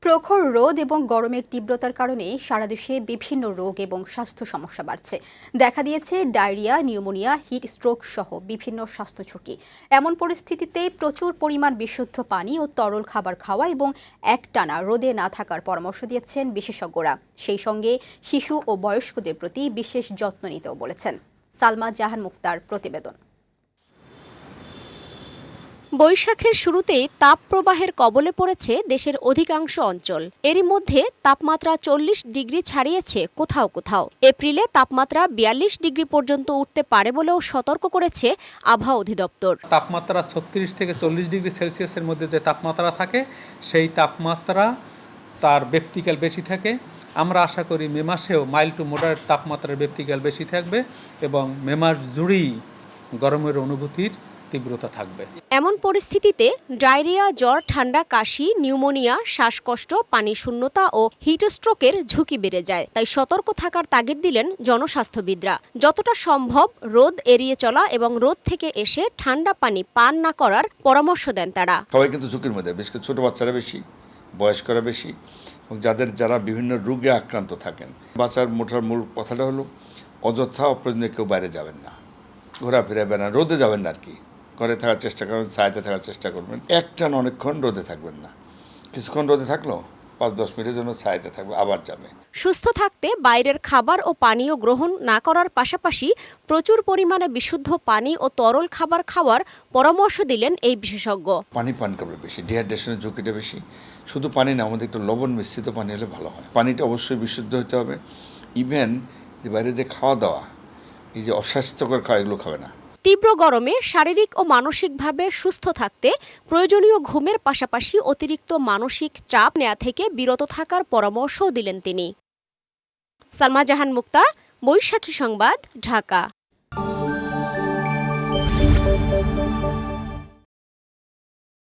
প্রখর রোদ এবং গরমের তীব্রতার কারণে সারা দেশে বিভিন্ন রোগ এবং স্বাস্থ্য সমস্যা বাড়ছে। দেখা দিয়েছে ডায়রিয়া, নিউমোনিয়া, হিট স্ট্রোক সহ বিভিন্ন স্বাস্থ্য ঝুঁকি। এমন পরিস্থিতিতে প্রচুর পরিমাণ বিশুদ্ধ পানি ও তরল খাবার খাওয়া এবং একটানা রোদে না থাকার পরামর্শ দিয়েছেন বিশেষজ্ঞরা। সেই সঙ্গে শিশু ও বয়স্কদের প্রতি বিশেষ যত্ন নিতেও বলেছেন। সালমা জাহান মুক্তার প্রতিবেদন। বৈশাখের শুরুতেই তাপপ্রবাহের কবলে পড়েছে দেশের অধিকাংশ অঞ্চল। এরই মধ্যে তাপমাত্রা 40 ডিগ্রি ছাড়িয়েছে কোথাও কোথাও। এপ্রিলে তাপমাত্রা 42 ডিগ্রি পর্যন্ত উঠতে পারে বলেও সতর্ক করেছে আবহাওয়া অধিদপ্তর। তাপমাত্রা 36 থেকে 40 ডিগ্রি সেলসিয়াসের মধ্যে যে তাপমাত্রা থাকে, সেই তাপমাত্রা তার ব্যক্তিকাল বেশি থাকে। আমরা আশা করি মে মাসেও মাইল্ড টু মডারেট তাপমাত্রার ব্যক্তিকাল বেশি থাকবে এবং মে মাস জুড়েই গরমের অনুভূতির তীব্রতা থাকবে। এমন পরিস্থিতিতে ডায়রিয়া, জ্বর, ঠান্ডা, কাশি, নিউমোনিয়া, শ্বাসকষ্ট, পানি শূন্যতা ও হিট স্ট্রোকের ঝুঁকি বেড়ে যায়। তাই সতর্ক থাকার তাগিদ দিলেন জনস্বাস্থ্যবিদরা। যতটা সম্ভব রোদ এড়িয়ে চলা এবং রোদ থেকে এসে ঠান্ডা পানি পান না করার পরামর্শ দেন তারা। সবাই কিন্তু ঝুঁকির মধ্যে, বিশেষ করে ছোট বাচ্চারা বেশি, বয়স্করা বেশি, এবং যারা বিভিন্ন রোগে আক্রান্ত থাকেন। বাঁচার মূল কথাটা হলো অযথা অপ্রয়োজনীয় কেউ বাইরে যাবেন না, ঘোরাফেরা বেড়ান, রোদে যাবেন না আর কি, ঘরে থাকার চেষ্টা করবেন, ছায়াতে থাকার চেষ্টা করবেন। একটানা অনেকক্ষণ রোদে থাকবেন না, কিছুক্ষণ রোদে থাকলো 5-10 মিনিটের জন্য ছায়াতে থাকবে, আবার যাবে। সুস্থ থাকতে বাইরের খাবার ও পানীয় গ্রহণ না করার পাশাপাশি প্রচুর পরিমাণে বিশুদ্ধ পানি ও তরল খাবার খাওয়ার পরামর্শ দিলেন এই বিশেষজ্ঞ। পানি পান করবে বেশি, ডিহাইড্রেশনের ঝুঁকিটা বেশি। শুধু পানি না, আমাদের একটু লবণ মিশ্রিত পানি হলে ভালো হয়। পানিটা অবশ্যই বিশুদ্ধ হতে হবে। ইভেন যে বাইরে যে খাওয়া দাওয়া, এই যে অস্বাস্থ্যকর খাওয়া, এগুলো খাবে না। তীব্র গরমে শারীরিক ও মানসিকভাবে সুস্থ থাকতে প্রয়োজনীয় ঘুমের পাশাপাশি অতিরিক্ত মানসিক চাপ নেওয়া থেকে বিরত থাকার পরামর্শও দিলেন তিনি। সালমা জাহান মুক্তা, বৈশাখী সংবাদ, ঢাকা।